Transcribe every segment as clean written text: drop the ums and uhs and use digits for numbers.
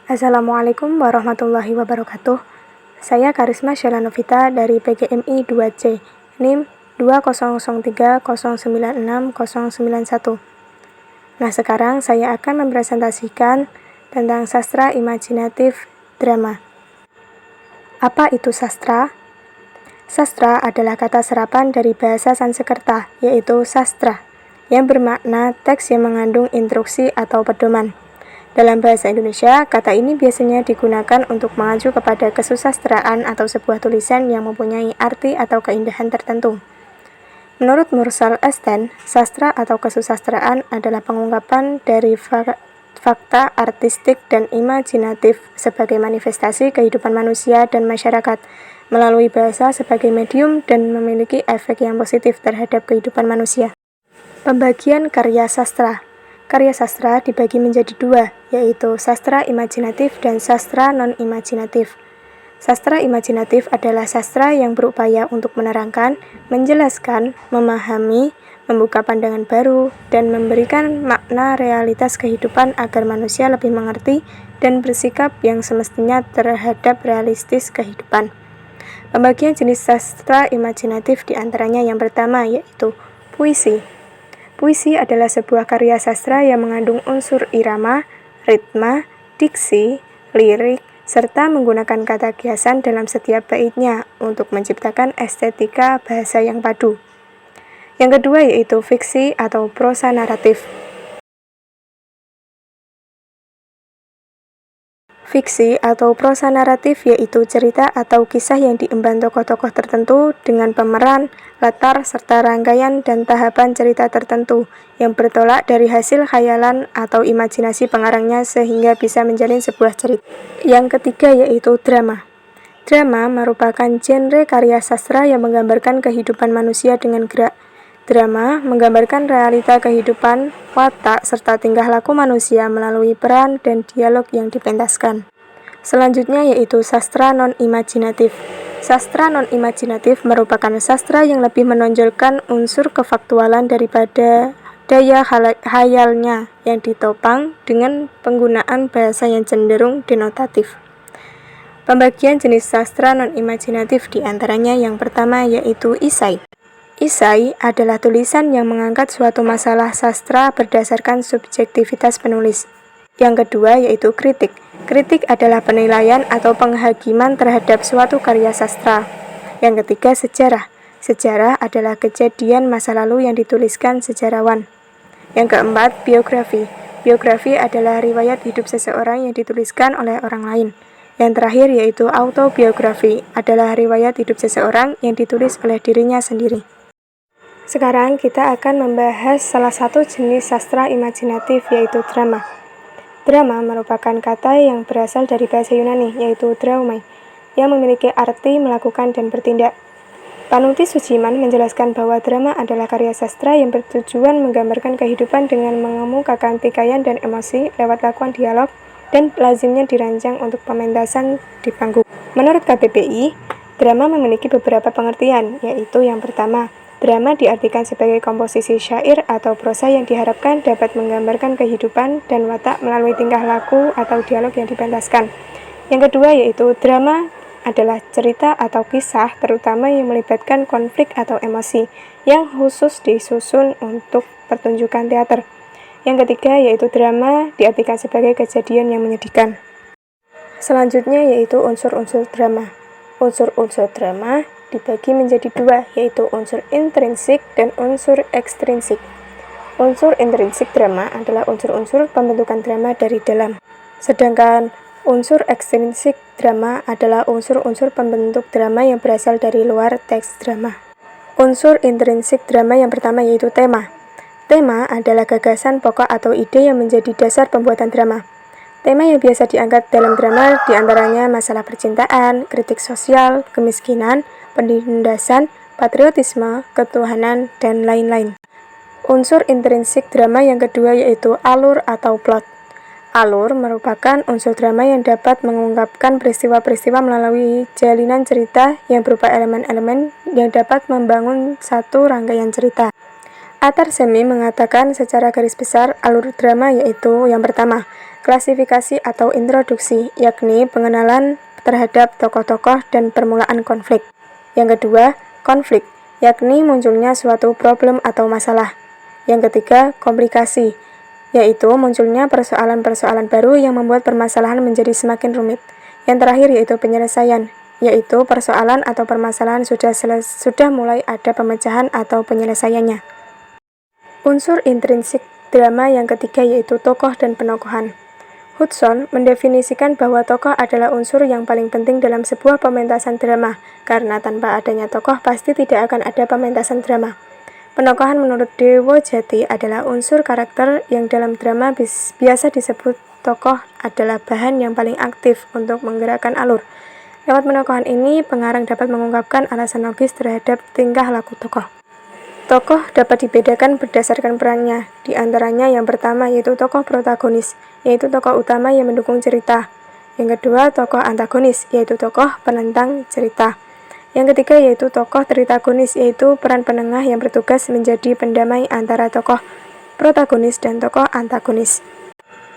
Assalamualaikum warahmatullahi wabarakatuh. Saya Karisma Shelanovita dari PGMI 2C, NIM 2003096091. Nah, sekarang saya akan mempresentasikan tentang sastra imajinatif drama. Apa itu sastra? Sastra adalah kata serapan dari bahasa Sanskerta, yaitu sastra, yang bermakna teks yang mengandung instruksi atau pedoman. Dalam bahasa Indonesia, kata ini biasanya digunakan untuk mengacu kepada kesusastraan atau sebuah tulisan yang mempunyai arti atau keindahan tertentu. Menurut Mursal Esten, sastra atau kesusastraan adalah pengungkapan dari fakta artistik dan imajinatif sebagai manifestasi kehidupan manusia dan masyarakat melalui bahasa sebagai medium dan memiliki efek yang positif terhadap kehidupan manusia. Pembagian karya sastra. Karya sastra dibagi menjadi dua, yaitu sastra imajinatif dan sastra non-imajinatif. Sastra imajinatif adalah sastra yang berupaya untuk menerangkan, menjelaskan, memahami, membuka pandangan baru, dan memberikan makna realitas kehidupan agar manusia lebih mengerti dan bersikap yang semestinya terhadap realistis kehidupan. Pembagian jenis sastra imajinatif diantaranya yang pertama yaitu puisi. Puisi adalah sebuah karya sastra yang mengandung unsur irama, ritma, diksi, lirik, serta menggunakan kata kiasan dalam setiap baitnya untuk menciptakan estetika bahasa yang padu. Yang kedua yaitu fiksi atau prosa naratif. Fiksi atau prosa naratif yaitu cerita atau kisah yang diemban tokoh-tokoh tertentu dengan pemeran, latar, serta rangkaian dan tahapan cerita tertentu yang bertolak dari hasil khayalan atau imajinasi pengarangnya sehingga bisa menjalin sebuah cerita. Yang ketiga yaitu drama. Drama merupakan genre karya sastra yang menggambarkan kehidupan manusia dengan gerak. Drama menggambarkan realita kehidupan, watak, serta tingkah laku manusia melalui peran dan dialog yang dipentaskan. Selanjutnya yaitu sastra non-imajinatif. Sastra non-imajinatif merupakan sastra yang lebih menonjolkan unsur kefaktualan daripada daya khayalnya yang ditopang dengan penggunaan bahasa yang cenderung denotatif. Pembagian jenis sastra non-imajinatif diantaranya yang pertama yaitu isai. Isai adalah tulisan yang mengangkat suatu masalah sastra berdasarkan subjektivitas penulis. Yang kedua yaitu kritik. Kritik adalah penilaian atau penghakiman terhadap suatu karya sastra. Yang ketiga sejarah. Sejarah adalah kejadian masa lalu yang dituliskan sejarawan. Yang keempat biografi. Biografi adalah riwayat hidup seseorang yang dituliskan oleh orang lain. Yang terakhir yaitu autobiografi adalah riwayat hidup seseorang yang ditulis oleh dirinya sendiri. Sekarang kita akan membahas salah satu jenis sastra imajinatif yaitu drama. Drama merupakan kata yang berasal dari bahasa Yunani yaitu draumai yang memiliki arti melakukan dan bertindak. Panungti Sujiman menjelaskan bahwa drama adalah karya sastra yang bertujuan menggambarkan kehidupan dengan mengemukakan pikaian dan emosi lewat lakukan dialog dan lazimnya dirancang untuk pementasan di panggung. Menurut KBBI, drama memiliki beberapa pengertian yaitu yang pertama, drama diartikan sebagai komposisi syair atau prosa yang diharapkan dapat menggambarkan kehidupan dan watak melalui tingkah laku atau dialog yang dipentaskan. Yang kedua yaitu drama adalah cerita atau kisah terutama yang melibatkan konflik atau emosi yang khusus disusun untuk pertunjukan teater. Yang ketiga yaitu drama diartikan sebagai kejadian yang menyedihkan. Selanjutnya yaitu unsur-unsur drama. Unsur-unsur drama dibagi menjadi dua, yaitu unsur intrinsik dan unsur ekstrinsik. Unsur intrinsik drama adalah unsur-unsur pembentukan drama dari dalam. Sedangkan unsur ekstrinsik drama adalah unsur-unsur pembentuk drama yang berasal dari luar teks drama. Unsur intrinsik drama yang pertama yaitu tema. Tema adalah gagasan pokok atau ide yang menjadi dasar pembuatan drama. Tema yang biasa diangkat dalam drama diantaranya masalah percintaan, kritik sosial, kemiskinan, penindasan, patriotisme, ketuhanan, dan lain-lain. Unsur intrinsik drama yang kedua yaitu alur atau plot. Alur merupakan unsur drama yang dapat mengungkapkan peristiwa-peristiwa melalui jalinan cerita yang berupa elemen-elemen yang dapat membangun satu rangkaian cerita. Atarsemi mengatakan secara garis besar alur drama yaitu yang pertama, Klasifikasi atau introduksi, yakni pengenalan terhadap tokoh-tokoh dan permulaan konflik. Yang kedua, konflik, yakni munculnya suatu problem atau masalah. Yang ketiga, komplikasi, yaitu munculnya persoalan-persoalan baru yang membuat permasalahan menjadi semakin rumit. Yang terakhir yaitu penyelesaian, yaitu persoalan atau permasalahan sudah mulai ada pemecahan atau penyelesaiannya. Unsur intrinsik drama yang ketiga yaitu tokoh dan penokohan. Hudson mendefinisikan bahwa tokoh adalah unsur yang paling penting dalam sebuah pementasan drama, karena tanpa adanya tokoh pasti tidak akan ada pementasan drama. Penokohan menurut Dewo Jati adalah unsur karakter yang dalam drama biasa disebut tokoh adalah bahan yang paling aktif untuk menggerakkan alur. Lewat penokohan ini, pengarang dapat mengungkapkan alasan logis terhadap tingkah laku tokoh. Tokoh dapat dibedakan berdasarkan perannya, di antaranya yang pertama yaitu tokoh protagonis, yaitu tokoh utama yang mendukung cerita. Yang kedua, tokoh antagonis, yaitu tokoh penentang cerita. Yang ketiga yaitu tokoh tritagonis, yaitu peran penengah yang bertugas menjadi pendamai antara tokoh protagonis dan tokoh antagonis.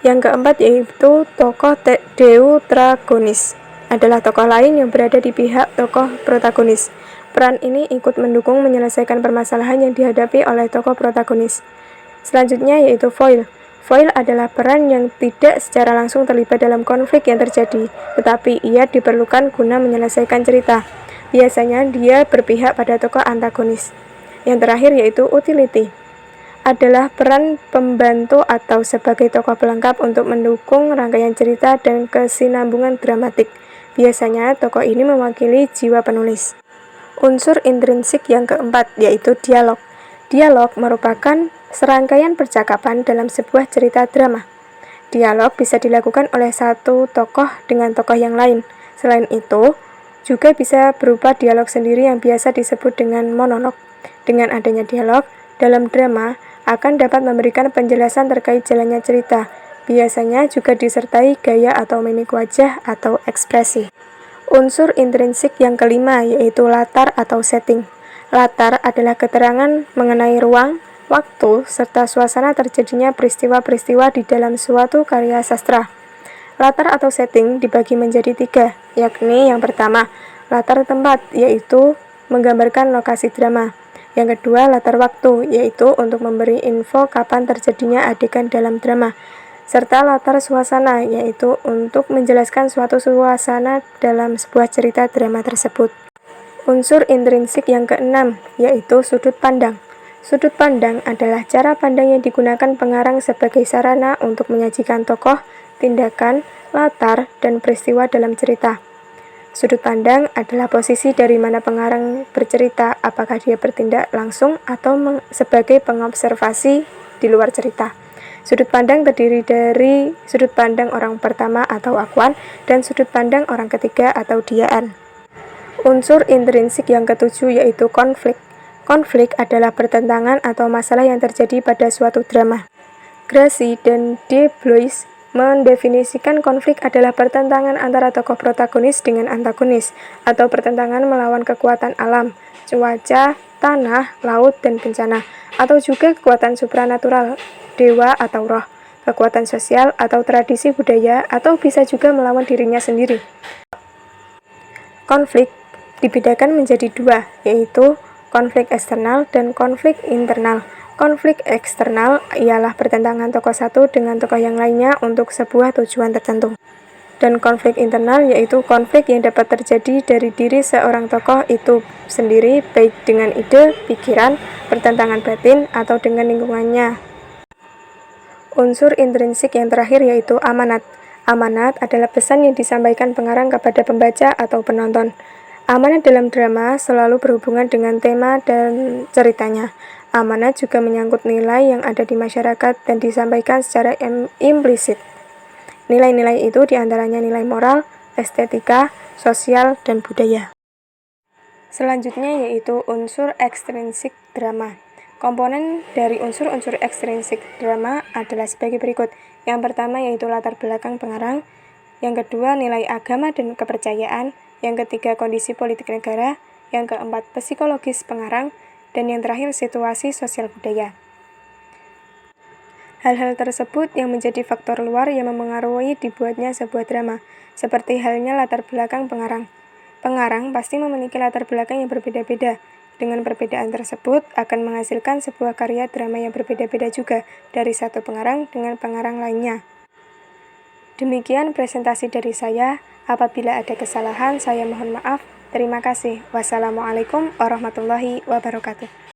Yang keempat yaitu tokoh deuteragonis, adalah tokoh lain yang berada di pihak tokoh protagonis. Peran ini ikut mendukung menyelesaikan permasalahan yang dihadapi oleh tokoh protagonis. Selanjutnya yaitu foil. Foil adalah peran yang tidak secara langsung terlibat dalam konflik yang terjadi, tetapi ia diperlukan guna menyelesaikan cerita. Biasanya dia berpihak pada tokoh antagonis. Yang terakhir yaitu utility. Adalah peran pembantu atau sebagai tokoh pelengkap untuk mendukung rangkaian cerita dan kesinambungan dramatik. Biasanya tokoh ini mewakili jiwa penulis. Unsur intrinsik yang keempat yaitu dialog. Dialog merupakan serangkaian percakapan dalam sebuah cerita drama. Dialog bisa dilakukan oleh satu tokoh dengan tokoh yang lain. Selain itu, juga bisa berupa dialog sendiri yang biasa disebut dengan monolog. Dengan adanya dialog, dalam drama akan dapat memberikan penjelasan terkait jalannya cerita. Biasanya juga disertai gaya atau mimik wajah atau ekspresi. Unsur intrinsik yang kelima yaitu latar atau setting. Latar adalah keterangan mengenai ruang, waktu, serta suasana terjadinya peristiwa-peristiwa di dalam suatu karya sastra. Latar atau setting dibagi menjadi tiga, yakni yang pertama, latar tempat, yaitu menggambarkan lokasi drama. Yang kedua, latar waktu, yaitu untuk memberi info kapan terjadinya adegan dalam drama. Serta latar suasana, yaitu untuk menjelaskan suatu suasana dalam sebuah cerita drama tersebut. Unsur intrinsik yang keenam, yaitu sudut pandang. Sudut pandang adalah cara pandang yang digunakan pengarang sebagai sarana untuk menyajikan tokoh, tindakan, latar, dan peristiwa dalam cerita. Sudut pandang adalah posisi dari mana pengarang bercerita, apakah dia bertindak langsung atau sebagai pengobservasi di luar cerita. Sudut pandang terdiri dari sudut pandang orang pertama atau akuan dan sudut pandang orang ketiga atau diaan. Unsur intrinsik yang ketujuh yaitu konflik. Konflik adalah pertentangan atau masalah yang terjadi pada suatu drama. Gracie dan De Blois mendefinisikan konflik adalah pertentangan antara tokoh protagonis dengan antagonis, atau pertentangan melawan kekuatan alam, cuaca, tanah, laut, dan bencana, atau juga kekuatan supranatural, dewa atau roh, kekuatan sosial atau tradisi budaya, atau bisa juga melawan dirinya sendiri. Konflik dibedakan menjadi dua, yaitu konflik eksternal dan konflik internal. Konflik eksternal ialah pertentangan tokoh satu dengan tokoh yang lainnya untuk sebuah tujuan tertentu. Dan konflik internal yaitu konflik yang dapat terjadi dari diri seorang tokoh itu sendiri, baik dengan ide, pikiran, pertentangan batin, atau dengan lingkungannya. Unsur intrinsik yang terakhir yaitu amanat. Amanat adalah pesan yang disampaikan pengarang kepada pembaca atau penonton. Amanat dalam drama selalu berhubungan dengan tema dan ceritanya. Amanat juga menyangkut nilai yang ada di masyarakat dan disampaikan secara implisit. Nilai-nilai itu diantaranya nilai moral, estetika, sosial, dan budaya. Selanjutnya yaitu unsur ekstrinsik drama. Komponen dari unsur-unsur ekstrinsik drama adalah sebagai berikut. Yang pertama yaitu latar belakang pengarang, yang kedua nilai agama dan kepercayaan, yang ketiga kondisi politik negara, yang keempat psikologis pengarang, dan yang terakhir situasi sosial budaya. Hal-hal tersebut yang menjadi faktor luar yang memengaruhi dibuatnya sebuah drama, seperti halnya latar belakang pengarang. Pengarang pasti memiliki latar belakang yang berbeda-beda. Dengan perbedaan tersebut akan menghasilkan sebuah karya drama yang berbeda-beda juga dari satu pengarang dengan pengarang lainnya. Demikian presentasi dari saya. Apabila ada kesalahan, saya mohon maaf. Terima kasih. Wassalamualaikum warahmatullahi wabarakatuh.